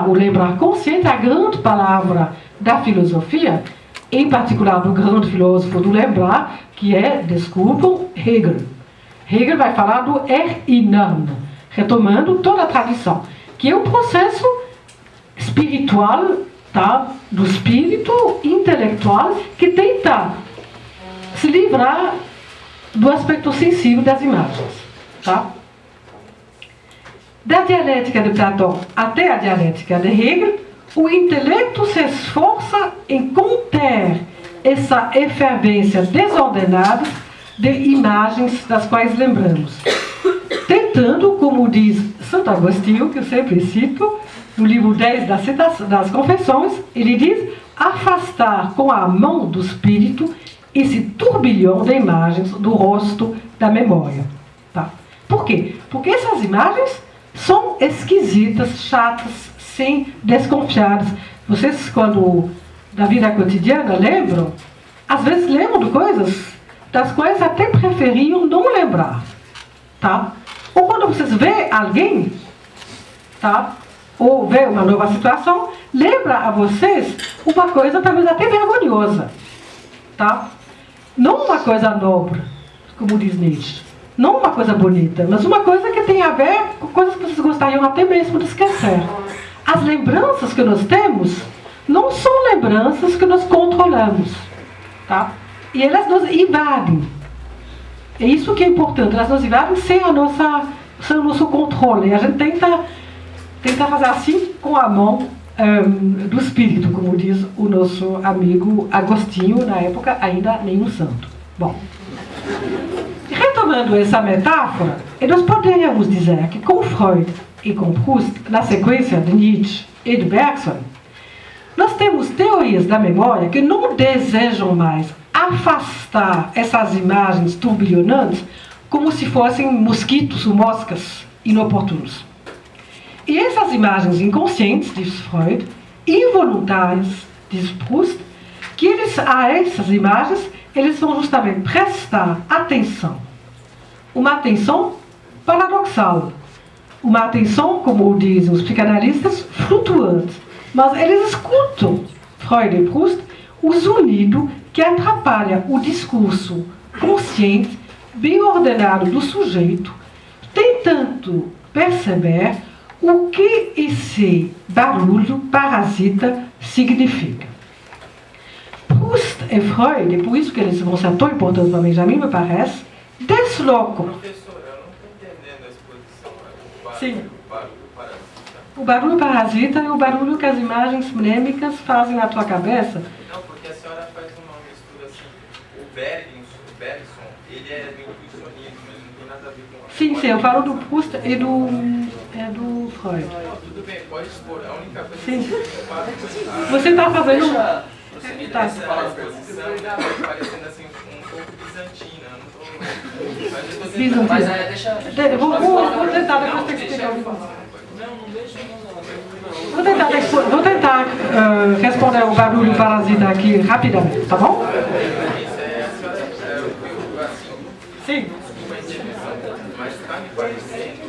O lembrar consciente é a grande palavra da filosofia, em particular do grande filósofo do lembrar, que é, desculpam, Hegel. Hegel vai falar do Erinnern, retomando toda a tradição, que é o processo espiritual, tá? Do espírito intelectual que tenta se livrar do aspecto sensível das imagens. Tá? Da dialética de Platão até a dialética de Hegel, o intelecto se esforça em conter essa efervescência desordenada de imagens das quais lembramos, tentando, como diz Santo Agostinho, que eu sempre cito, no livro 10 das Confissões, ele diz: afastar com a mão do espírito esse turbilhão de imagens do rosto da memória. Tá? Por quê? Porque essas imagens são esquisitas, chatas, sem desconfiadas. Vocês, quando da vida cotidiana, lembram? Às vezes lembram de coisas das quais até preferiam não lembrar. Tá? Ou quando vocês veem alguém, tá? Ou vê uma nova situação, lembra a vocês uma coisa talvez até vergonhosa. Tá? Não uma coisa nobre, como diz Nietzsche. Não uma coisa bonita, mas uma coisa que tem a ver com coisas que vocês gostariam até mesmo de esquecer. As lembranças que nós temos não são lembranças que nós controlamos. Tá? E elas nos invadem. É isso que é importante. Elas nos invadem sem o nosso controle. E a gente tenta fazer assim com a mão do espírito, como diz o nosso amigo Agostinho, na época ainda nenhum santo. Bom, retomando essa metáfora, nós poderíamos dizer que com Freud e com Proust, na sequência de Nietzsche e de Bergson, nós temos teorias da memória que não desejam mais afastar essas imagens turbilhonantes como se fossem mosquitos ou moscas inoportunos. E essas imagens inconscientes, diz Freud, involuntárias, diz Proust, que a essas imagens eles vão justamente prestar atenção. Uma atenção paradoxal. Uma atenção, como dizem os psicanalistas, flutuante. Mas eles escutam, Freud e Proust, o zunido que atrapalha o discurso consciente, bem ordenado do sujeito, tentando perceber o que esse barulho parasita significa. Proust e Freud, e por isso que eles vão ser tão importantes para Benjamin, me parece, deslocam. Professor, eu não estou entendendo a exposição. Sim. Barulho parasita. O barulho parasita é o barulho que as imagens mnêmicas fazem na tua cabeça. Não, porque a senhora faz uma mistura assim. O Bergson, ele é do intuicionismo, mas não tem nada a ver com a... Sim, eu falo do Proust e do Freud. Não, tudo bem, pode expor. A única coisa Sim. que eu faço Você está fazendo... tá. Essa exposição está parecendo assim um pouco bizantina. Mas eu estou tentando... Mas deixa... Vou tentar, depois tem que explicar o que Não, Não deixa, não. Vou tentar responder o barulho parasita aqui rapidamente, tá bom? Sim. Mas está me parecendo...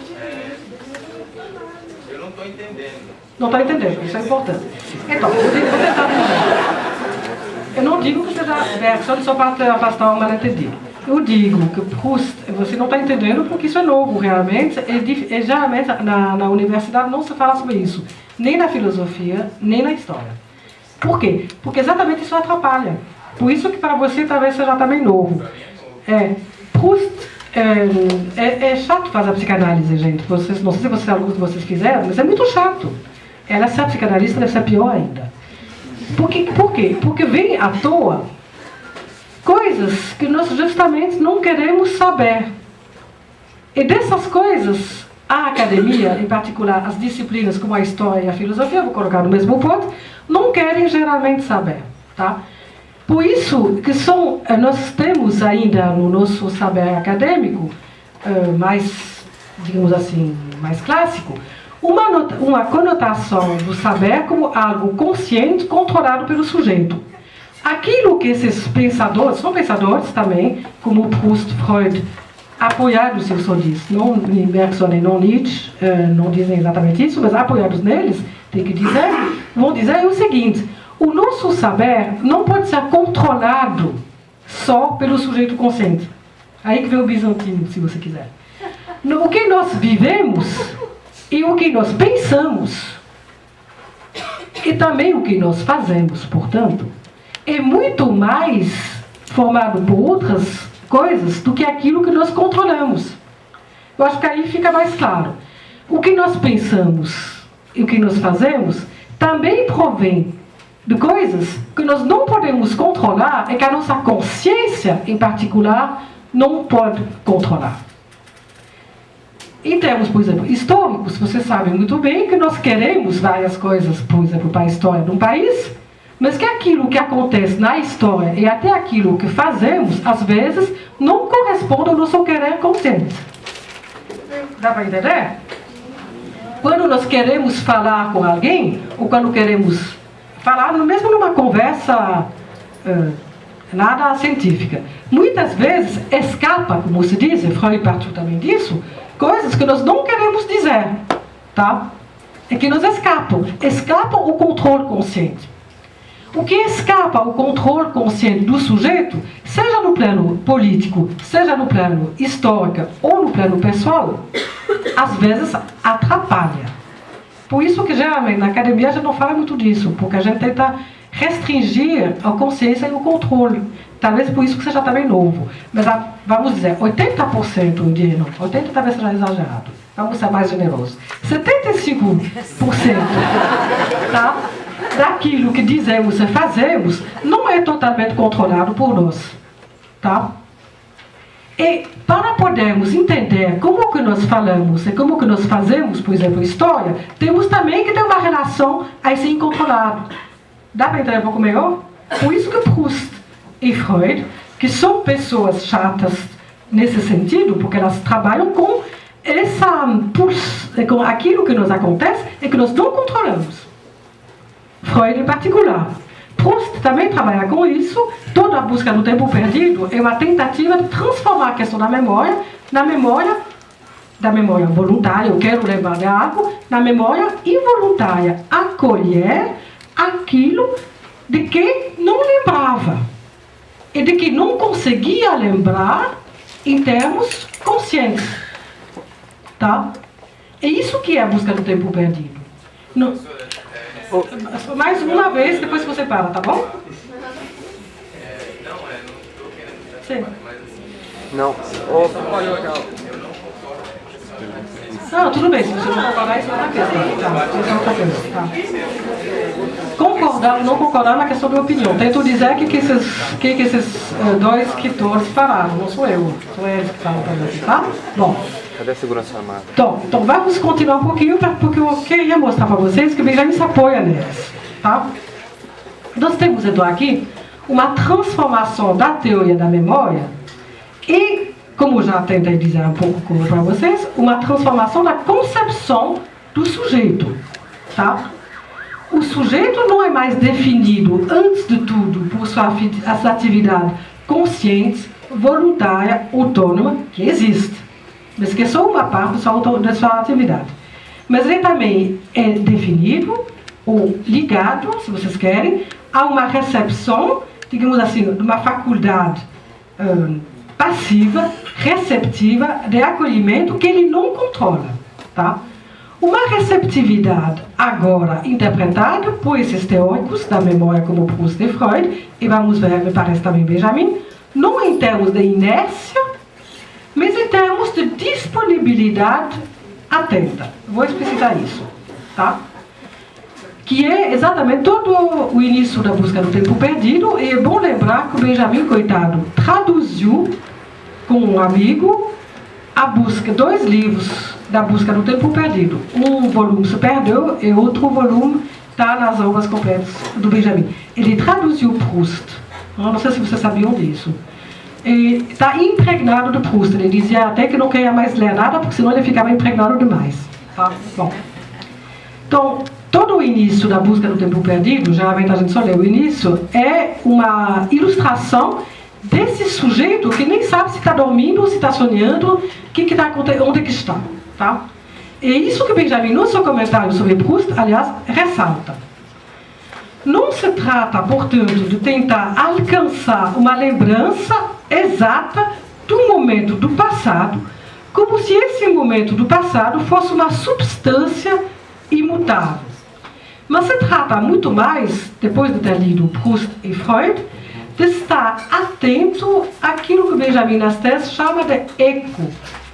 eu não estou entendendo. Não está entendendo, isso é importante. Então, vou tentar dizer. Eu não digo que seja Bergson só para afastar o mal-entendido. Eu digo que Proust, você não está entendendo porque isso é novo realmente, e geralmente na universidade não se fala sobre isso, nem na filosofia, nem na história. Por quê? Porque exatamente isso atrapalha. Por isso que para você talvez seja também novo. Proust é chato fazer a psicanálise, gente. Vocês, não sei se vocês, alguns de vocês fizeram, mas é muito chato. Ela ser psicanalista deve ser pior ainda. Por quê? Porque vem à toa coisas que nós justamente não queremos saber. E dessas coisas, a academia, em particular as disciplinas como a história e a filosofia, vou colocar no mesmo pote, não querem geralmente saber. Tá? Por isso que nós temos ainda no nosso saber acadêmico, mais, digamos assim, mais clássico, uma conotação do saber como algo consciente, controlado pelo sujeito. Aquilo que esses pensadores, são pensadores também, como Proust, Freud, apoiados, eu só disse, não Bergson e não Nietzsche, não dizem exatamente isso, mas apoiados neles, tem que dizer, vão dizer o seguinte: o nosso saber não pode ser controlado só pelo sujeito consciente. Aí que vem o bizantino, se você quiser. O que nós vivemos e o que nós pensamos e também o que nós fazemos, portanto, é muito mais formado por outras coisas do que aquilo que nós controlamos. Eu acho que aí fica mais claro. O que nós pensamos e o que nós fazemos também provém de coisas que nós não podemos controlar e que a nossa consciência, em particular, não pode controlar. Em termos, por exemplo, históricos, vocês sabem muito bem que nós queremos várias coisas, por exemplo, para a história de um país, mas que aquilo que acontece na história e até aquilo que fazemos, às vezes, não corresponde ao nosso querer consciente. Dá para entender? Quando nós queremos falar com alguém, ou quando queremos falar, mesmo numa conversa nada científica, muitas vezes escapa, como se diz, e Freud partiu também disso, coisas que nós não queremos dizer, tá? É que nos escapam o controle consciente. O que escapa ao controle consciente do sujeito, seja no plano político, seja no plano histórico ou no plano pessoal, às vezes atrapalha. Por isso que geralmente na academia a gente não fala muito disso, porque a gente tenta restringir a consciência e o controle. Talvez por isso que seja também novo. Mas vamos dizer, 80%, eu diria, não, 80% talvez seja exagerado. Vamos ser mais generosos. 75%, tá, daquilo que dizemos e fazemos não é totalmente controlado por nós. Tá? E para podermos entender como que nós falamos e como que nós fazemos, por exemplo, história, temos também que ter uma relação a esse incontrolado. Dá para entender um pouco melhor? Por isso que Proust e Freud, que são pessoas chatas nesse sentido, porque elas trabalham com com aquilo que nos acontece e que nós não controlamos. Freud em particular. Proust também trabalha com isso. Toda a busca do tempo perdido é uma tentativa de transformar a questão da memória voluntária, eu quero lembrar de algo, na memória involuntária, acolher aquilo de que não lembrava e de que não conseguia lembrar em termos conscientes. Tá? É isso que é a busca do tempo perdido. Não, mais uma vez, depois você para, tá bom? Não estou querendo Sim. mas assim, Não. eu não concordo com a Não, tudo bem, se você não concordar, isso é outra questão. Tá, isso é outra coisa. Tá. Concordar ou não concordar na questão da opinião. Tento dizer que esses dois escritores falaram, não sou eu. São eles que falam para gente, tá? Bom. Cadê a segurança armada? Então vamos continuar um pouquinho, porque eu queria mostrar para vocês que o Benjamin se apoia neles. Tá? Nós temos então aqui uma transformação da teoria da memória e, como já tentei dizer um pouco para vocês, uma transformação da concepção do sujeito. Tá? O sujeito não é mais definido, antes de tudo, por sua atividade consciente, voluntária, autônoma, que existe, mas que é só uma parte da sua atividade. Mas ele também é definido, ou ligado, se vocês querem, a uma recepção, digamos assim, de uma faculdade passiva, receptiva, de acolhimento que ele não controla. Tá? Uma receptividade agora interpretada por esses teóricos da memória como Proust e Freud, e vamos ver, me parece também Benjamin, não em termos de inércia, mas em termos de disponibilidade atenta. Vou explicitar isso. Tá? Que é exatamente todo o início da busca do tempo perdido, e é bom lembrar que o Benjamin, coitado, traduziu com um amigo dois livros da busca do tempo perdido. Um volume se perdeu e outro volume está nas obras completas do Benjamin. Ele traduziu Proust. Não sei se vocês sabiam disso. Está impregnado de Proust. Ele dizia até que não queria mais ler nada, porque senão ele ficava impregnado demais. Tá? Bom. Então, todo o início da busca do tempo perdido, geralmente a gente só lê o início, é uma ilustração desse sujeito que nem sabe se está dormindo ou se está sonhando, o que está acontecendo, onde que está. Tá? É isso que Benjamin, no seu comentário sobre Proust, aliás, ressalta. Não se trata, portanto, de tentar alcançar uma lembrança exata do momento do passado, como se esse momento do passado fosse uma substância imutável. Mas se trata muito mais, depois de ter lido Proust e Freud, de estar atento àquilo que Benjamin Nastes chama de eco,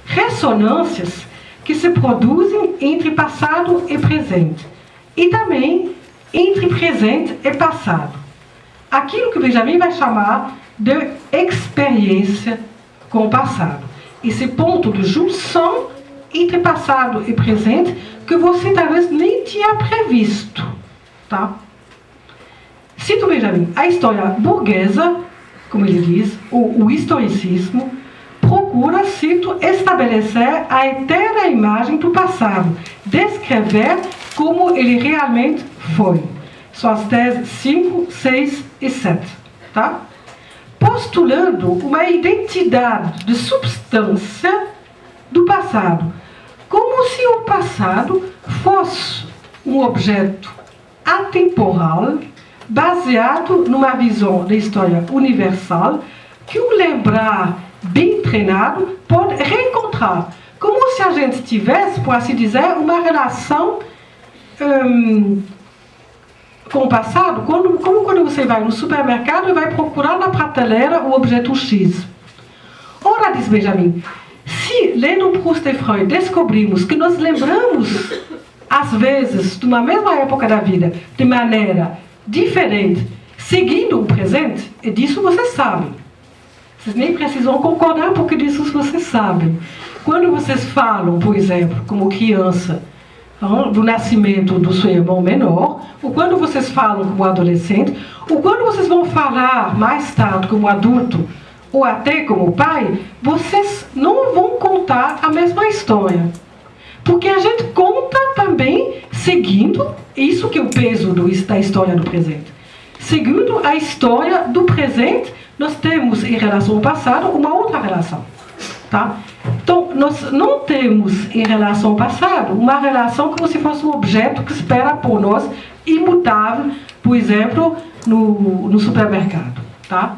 ressonâncias que se produzem entre passado e presente, e também entre presente e passado. Aquilo que Benjamin vai chamar de experiência com o passado. Esse ponto de junção entre passado e presente que você talvez nem tinha previsto. Tá? Cito Benjamin, a história burguesa, como ele diz, o historicismo, procura, cito, estabelecer a eterna imagem do passado, descrever como ele realmente foi. São as teses 5, 6 e 7. Tá? Postulando uma identidade de substância do passado, como se o passado fosse um objeto atemporal, baseado numa visão da história universal, que o lembrar bem treinado pode reencontrar. Como se a gente tivesse, por assim dizer, uma relação com o passado, como quando você vai no supermercado e vai procurar na prateleira o objeto X. Ora, diz Benjamin, se, lendo Proust e Freud, descobrimos que nos lembramos, às vezes, de uma mesma época da vida, de maneira diferente, seguindo o presente, e disso vocês sabem. Vocês nem precisam concordar, porque disso vocês sabem. Quando vocês falam, por exemplo, como criança, do nascimento do seu irmão menor, ou quando vocês falam como adolescente, ou quando vocês vão falar mais tarde como adulto, ou até como pai, vocês não vão contar a mesma história. Porque a gente conta também seguindo, isso que é o peso da história do presente. Seguindo a história do presente, nós temos em relação ao passado uma outra relação. Tá? Então, nós não temos em relação ao passado uma relação como se fosse um objeto que espera por nós, imutável, por exemplo, no supermercado. Tá?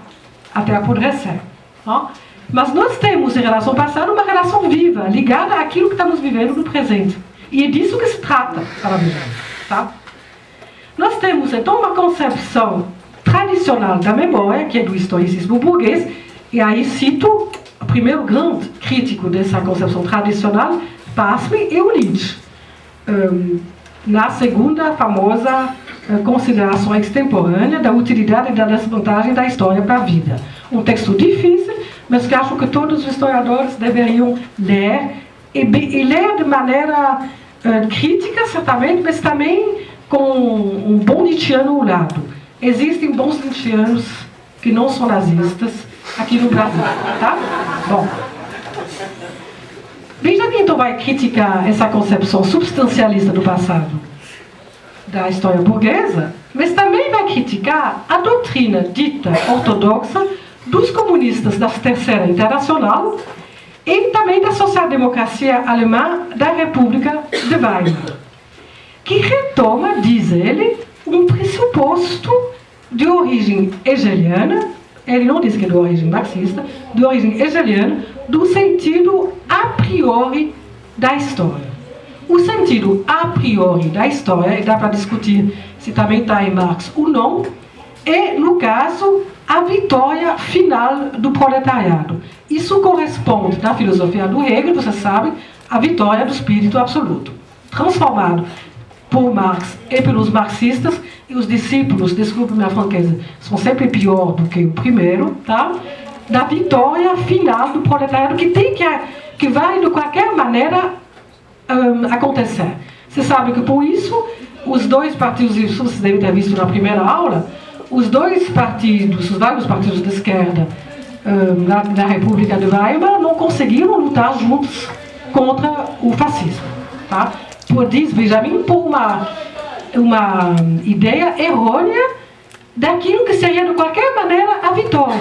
Até apodrecer. Tá? Mas nós temos em relação ao passado uma relação viva, ligada àquilo que estamos vivendo no presente. E é disso que se trata, para mim. Tá? Nós temos, então, uma concepção tradicional da memória, que é do historicismo burguês, e aí cito o primeiro grande crítico dessa concepção tradicional, Pasme e o Lynch, na segunda famosa consideração extemporânea da utilidade e da desvantagem da história para a vida. Um texto difícil, mas que acho que todos os historiadores deveriam ler, e ler de maneira crítica, certamente, mas também com um bom Nietzscheano ao lado. Existem bons Nietzscheanos que não são nazistas aqui no Brasil, tá? Bom. Benjamin então vai criticar essa concepção substancialista do passado da história burguesa, mas também vai criticar a doutrina dita ortodoxa dos comunistas da Terceira Internacional e também da social-democracia alemã da República de Weimar, que retoma, diz ele, um pressuposto de origem hegeliana, ele não diz que é de origem marxista, de origem hegeliana, do sentido a priori da história. O sentido a priori da história, e dá para discutir se também está em Marx ou não, é, no caso, a vitória final do proletariado. Isso corresponde, na filosofia do Hegel, vocês sabem, à vitória do espírito absoluto, transformado por Marx e pelos marxistas, e os discípulos, desculpe minha franqueza, são sempre pior do que o primeiro, tá? Da vitória final do proletariado que vai de qualquer maneira acontecer. Você sabe que por isso os dois partidos, isso vocês devem ter visto na primeira aula, os vários partidos de esquerda da República de Weimar não conseguiram lutar juntos contra o fascismo, tá? Diz Benjamin, por uma ideia errônea daquilo que seria de qualquer maneira a vitória.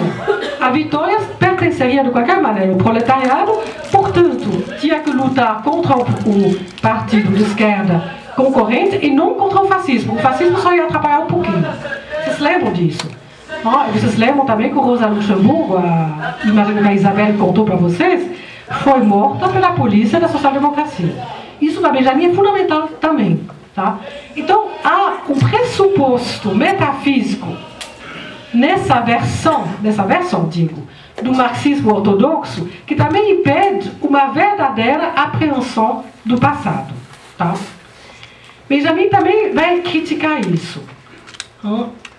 A vitória pertenceria de qualquer maneira ao proletariado, portanto, tinha que lutar contra o partido de esquerda concorrente e não contra o fascismo. O fascismo só ia atrapalhar um pouquinho. Vocês lembram disso? Vocês lembram também que o Rosa Luxemburgo, imagino que a Isabel contou para vocês, foi morta pela polícia da social-democracia. Isso para Benjamin é fundamental também. Tá? Então, há um pressuposto metafísico nessa versão, do marxismo ortodoxo, que também impede uma verdadeira apreensão do passado. Tá? Benjamin também vai criticar isso.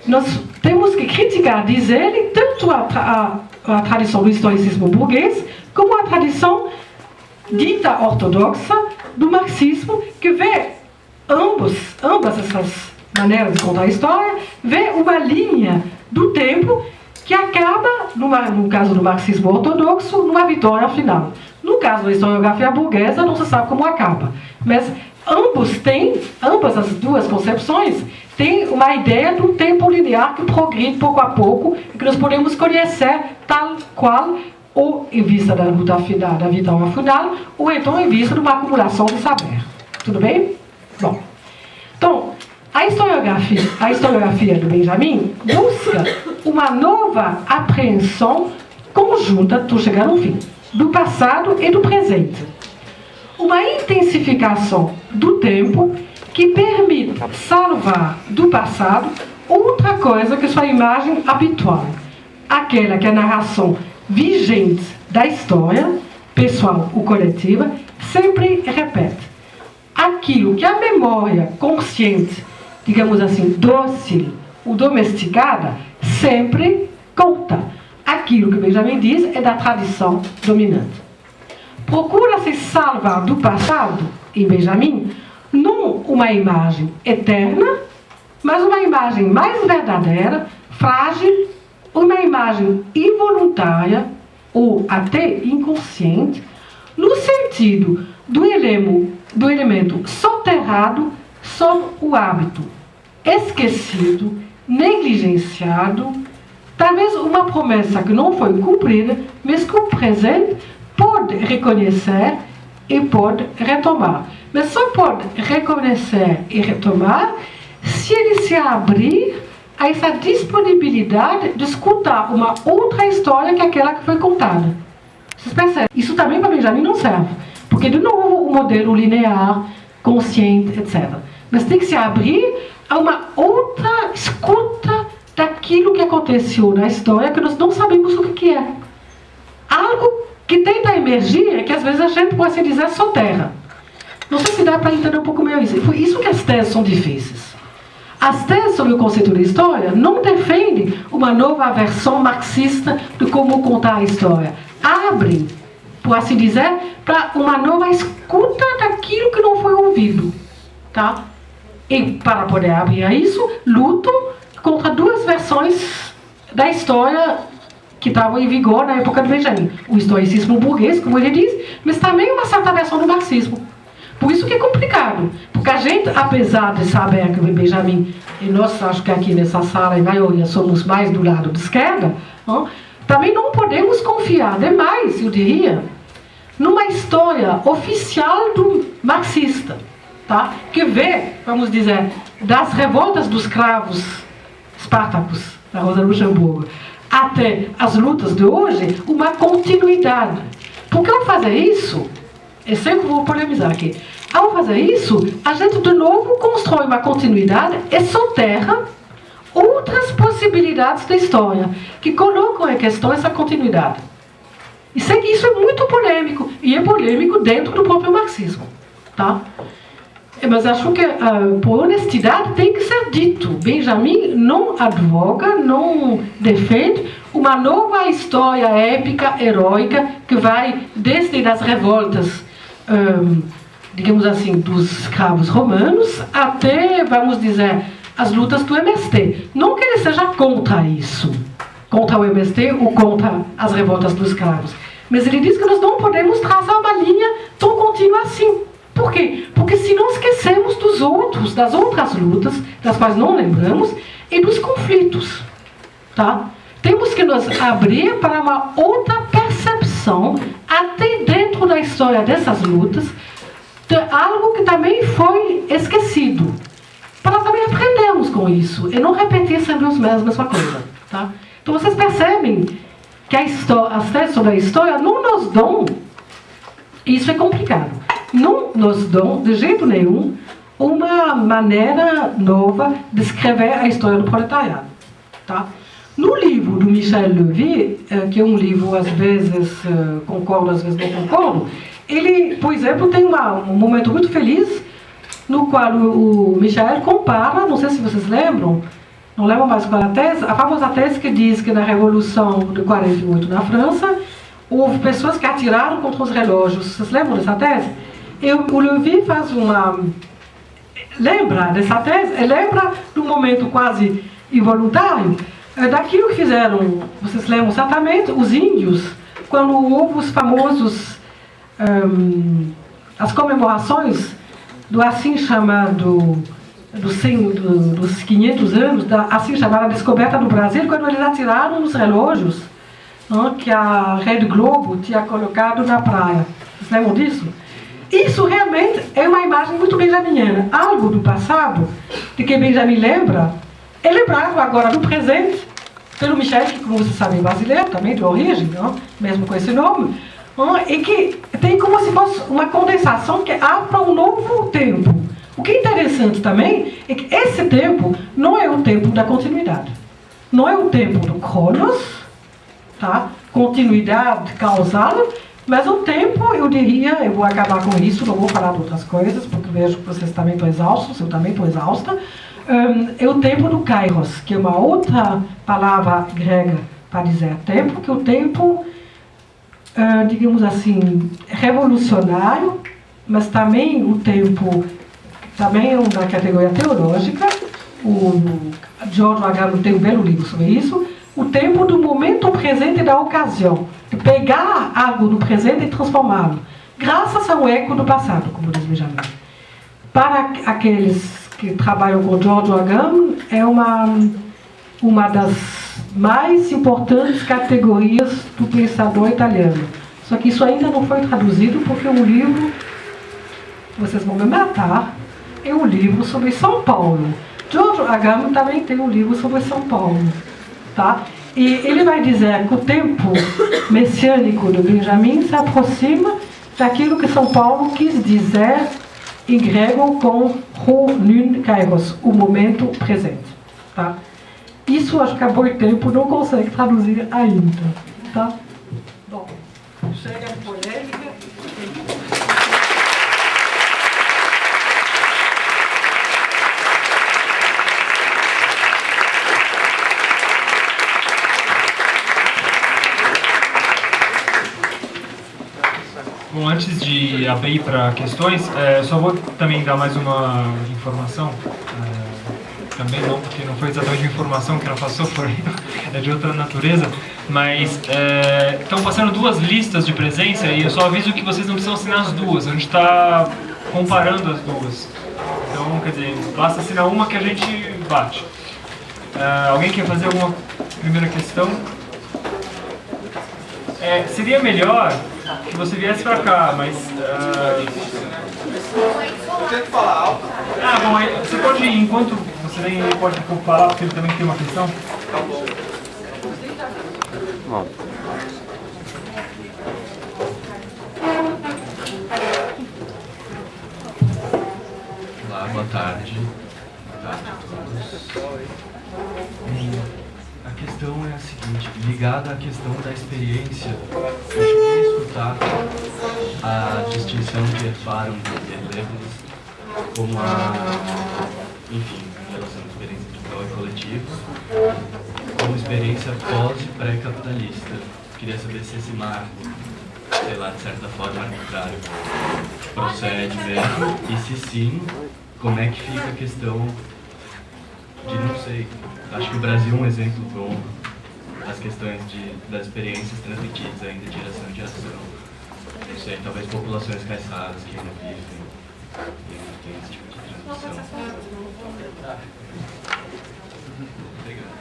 Nós temos que criticar, diz ele, tanto a tradição do historicismo burguês, como a tradição dita ortodoxa do marxismo, que vê ambas essas maneiras de contar a história, vê uma linha do tempo que acaba, no caso do marxismo ortodoxo, numa vitória final. No caso da historiografia burguesa, não se sabe como acaba. Mas ambas as duas concepções têm uma ideia de um tempo linear que progride pouco a pouco e que nós podemos conhecer tal qual, ou em vista da luta final, da vitória final, ou então em vista de uma acumulação de saber. Tudo bem? Bom, então, a historiografia do Benjamin busca uma nova apreensão conjunta, estou chegando ao fim, do passado e do presente. Uma intensificação do tempo que permite salvar do passado outra coisa que sua imagem habitual, aquela que a narração vigente da história, pessoal ou coletiva, sempre repete. Aquilo que a memória consciente, digamos assim, dócil ou domesticada, sempre conta. Aquilo que Benjamin diz é da tradição dominante. Procura-se salvar do passado, em Benjamin, não uma imagem eterna, mas uma imagem mais verdadeira, frágil, uma imagem involuntária ou até inconsciente, no sentido do elemento soterrado sob o hábito, esquecido, negligenciado, talvez uma promessa que não foi cumprida, mas que o presente pode reconhecer e pode retomar. Mas só pode reconhecer e retomar se ele se abrir a essa disponibilidade de escutar uma outra história que aquela que foi contada. Vocês percebem? Isso também para Benjamin não serve. Porque, de novo, o modelo linear, consciente, etc. Mas tem que se abrir a uma outra escuta daquilo que aconteceu na história que nós não sabemos o que é. Algo que tenta emergir, que às vezes a gente pode se dizer soterra. Não sei se dá para entender um pouco melhor isso. Foi isso que as teses são difíceis. As teses sobre o conceito de história não defendem uma nova versão marxista de como contar a história. Abrem, por assim dizer, para uma nova escuta daquilo que não foi ouvido. Tá? E para poder abrir a isso, lutam contra duas versões da história que estavam em vigor na época de Benjamin. O historicismo burguês, como ele diz, mas também uma certa versão do marxismo. Por isso que é complicado. Porque a gente, apesar de saber que o Benjamin, e nós acho que aqui nessa sala, em maioria, somos mais do lado de esquerda, também não podemos confiar demais, eu diria, numa história oficial do marxista, tá? Que vê, vamos dizer, das revoltas dos escravos espartacos, da Rosa Luxemburgo, até as lutas de hoje, uma continuidade. Porque ao fazer isso, eu sempre vou polemizar aqui, ao fazer isso, a gente de novo constrói uma continuidade e soterra outras possibilidades da história, que colocam em questão essa continuidade. E sei que isso é muito polêmico, e é polêmico dentro do próprio marxismo. Tá? Mas acho que, por honestidade, tem que ser dito. Benjamin não advoga, não defende uma nova história épica, heróica, que vai desde as revoltas, digamos assim, dos escravos romanos, até, vamos dizer, as lutas do MST. Não que ele seja contra isso, contra o MST ou contra as revoltas dos escravos. Mas ele diz que nós não podemos traçar uma linha tão contínua assim. Por quê? Porque senão esquecemos dos outros, das outras lutas, das quais não lembramos, e dos conflitos. Tá? Temos que nos abrir para uma outra percepção, até dentro da história dessas lutas, de algo que também foi esquecido. Para também aprendermos com isso, e não repetir sempre a mesma coisa. Tá? Então vocês percebem que as teses sobre a história não nos dão, isso é complicado, não nos dão de jeito nenhum uma maneira nova de escrever a história do proletariado. Tá? No livro do Michel Levy, que é um livro, às vezes concordo, às vezes não concordo, ele, por exemplo, tem um momento muito feliz no qual o Michel compara, não sei se vocês lembram, não lembro mais qual é a tese, a famosa tese que diz que na Revolução de 48 na França, houve pessoas que atiraram contra os relógios. Vocês lembram dessa tese? E o Levy faz lembra dessa tese? Ele lembra de um momento quase involuntário daquilo que fizeram, vocês lembram exatamente, os índios, quando houve os famosos, as comemorações do assim chamado, dos 500 anos, da assim chamada descoberta do Brasil, quando eles atiraram nos relógios que a Rede Globo tinha colocado na praia. Vocês lembram disso? Isso realmente é uma imagem muito benjaminiana. Algo do passado, de que Benjamin lembra, é lembrado agora no presente, pelo Michel, que, como vocês sabem, é brasileiro, também de origem, mesmo com esse nome, e que tem como se fosse uma condensação que abre para um novo tempo. O que é interessante também é que esse tempo não é o tempo da continuidade. Não é o tempo do Cronos, tá? Continuidade causal, mas o tempo, eu diria, eu vou acabar com isso, não vou falar de outras coisas, porque vejo que vocês também estão exaustos, eu também estou exausta, é o tempo do Kairos, que é uma outra palavra grega para dizer tempo, que é o tempo, digamos assim, revolucionário, mas também o tempo, também é uma categoria teológica, o Giorgio Agamben tem um belo livro sobre isso, o tempo do momento presente e da ocasião, de pegar algo do presente e transformá-lo, graças ao eco do passado, como diz Benjamin. Para aqueles que trabalham com Giorgio Agamben, é uma das mais importantes categorias do pensador italiano. Só que isso ainda não foi traduzido porque o livro, vocês vão me matar, é um livro sobre São Paulo. Giorgio Agamben também tem um livro sobre São Paulo. Tá? E ele vai dizer que o tempo messiânico do Benjamin se aproxima daquilo que São Paulo quis dizer em grego com ho nun kairos, o momento presente. Tá? Isso, acho que a Boitempo não consegue traduzir ainda. Tá? Bom, chega de polêmica. Bom, antes de abrir para questões, só vou também dar mais uma informação. Também não, porque não foi exatamente uma informação que ela passou, é de outra natureza. Mas estão passando duas listas de presença e eu só aviso que vocês não precisam assinar as duas. A gente está comparando as duas. Então, quer dizer, basta assinar uma que a gente bate. Alguém quer fazer alguma primeira questão? Seria melhor que você viesse pra cá, mas... Eu tento falar alto. Bom, aí você pode ir, enquanto você nem pode falar, porque ele também tem uma questão. Tá bom. Bom. Olá, boa tarde. Boa tarde a todos. A questão é a seguinte, ligada à questão da experiência, eu cheguei a escutar a distinção que faram de Deleuze como enfim, a relação de experiência individual e coletiva, como experiência pós e pré-capitalista. Queria saber se esse marco, sei lá, de certa forma arbitrário, procede mesmo, e se sim, como é que fica a questão de, não sei, acho que o Brasil é um exemplo bom das questões das experiências transmitidas ainda de geração em geração. Não sei, talvez populações caiçaras que ainda vivem Tem esse tipo de transmissão. Obrigado.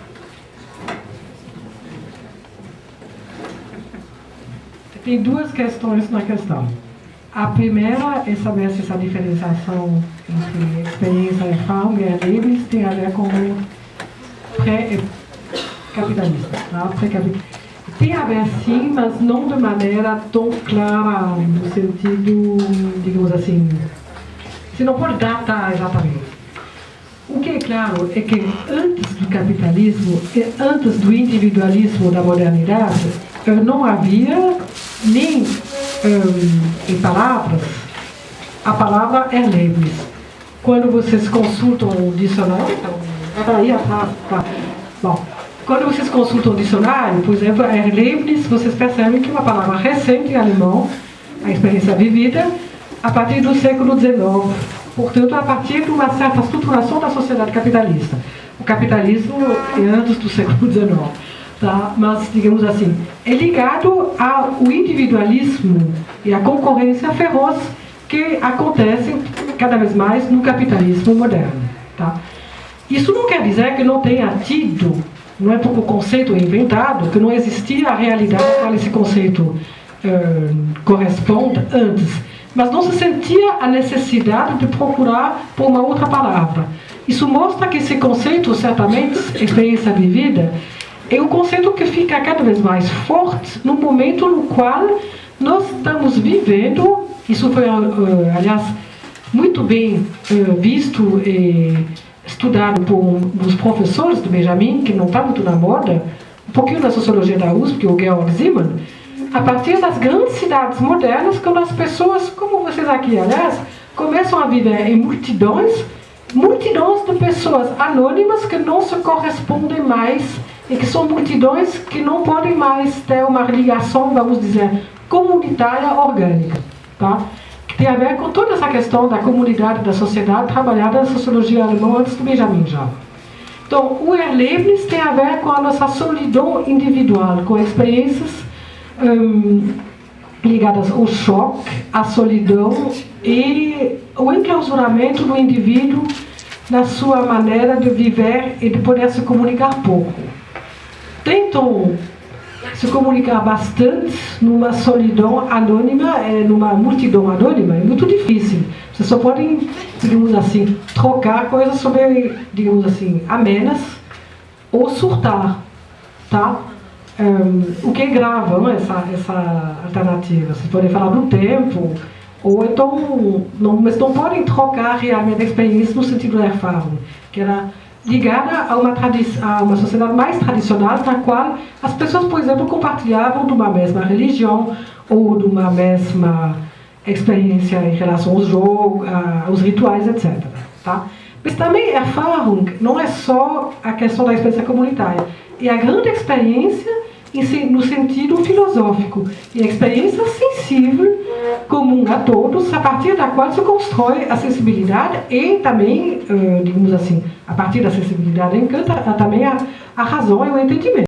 Tem duas questões na questão. A primeira é saber se essa diferenciação entre experiência e erfahrung e Erlebnis tem a ver com o pré-capitalista. Tá? Tem a ver sim, mas não de maneira tão clara, no sentido, digamos assim, se não pode datar exatamente. O que é claro é que antes do capitalismo e antes do individualismo da modernidade, não havia nem em palavras a palavra Erlebnis. Quando vocês consultam o dicionário, quando vocês consultam o dicionário, por exemplo, Erlebnis, vocês percebem que é uma palavra recente em alemão, a experiência vivida, a partir do século XIX. Portanto, a partir de uma certa estruturação da sociedade capitalista. O capitalismo é antes do século XIX. Tá? Mas, digamos assim, é ligado ao individualismo e à concorrência feroz que acontecem cada vez mais no capitalismo moderno. Tá? Isso não quer dizer que não tenha tido, não é porque o conceito é inventado, que não existia a realidade a qual esse conceito corresponde antes, mas não se sentia a necessidade de procurar por uma outra palavra. Isso mostra que esse conceito, certamente, experiência vivida, é um conceito que fica cada vez mais forte no momento no qual nós estamos vivendo. Isso foi, aliás, muito bem visto e estudado por os professores do Benjamin, que não está muito na moda, um pouquinho da sociologia da USP, que é o Georg Siemens, a partir das grandes cidades modernas, quando as pessoas, como vocês aqui, aliás, começam a viver em multidões de pessoas anônimas que não se correspondem mais e que são multidões que não podem mais ter uma ligação, vamos dizer, comunitária orgânica, tá? Que tem a ver com toda essa questão da comunidade, da sociedade, trabalhada na sociologia alemã antes do Benjamin já. Então, o Erlebnis tem a ver com a nossa solidão individual, com experiências ligadas ao choque, à solidão e ao enclausuramento do indivíduo na sua maneira de viver e de poder se comunicar pouco. Tentam se comunicar bastante numa solidão anônima, numa multidão anônima, é muito difícil. Vocês só podem, digamos assim, trocar coisas sobre, digamos assim, amenas ou surtar, tá? O que é grave, não é? Essa alternativa. Vocês podem falar do tempo, ou então, mas não podem trocar realmente a experiência no sentido da erfahrung, que era ligada a uma sociedade mais tradicional, na qual as pessoas, por exemplo, compartilhavam de uma mesma religião ou de uma mesma experiência em relação aos jogos, aos rituais, etc. Tá? Mas também erfahrung não é só a questão da experiência comunitária, é a grande experiência no sentido filosófico, e a experiência sensível comum a todos, a partir da qual se constrói a sensibilidade e também, digamos assim, a partir da sensibilidade encanta também a razão e o entendimento.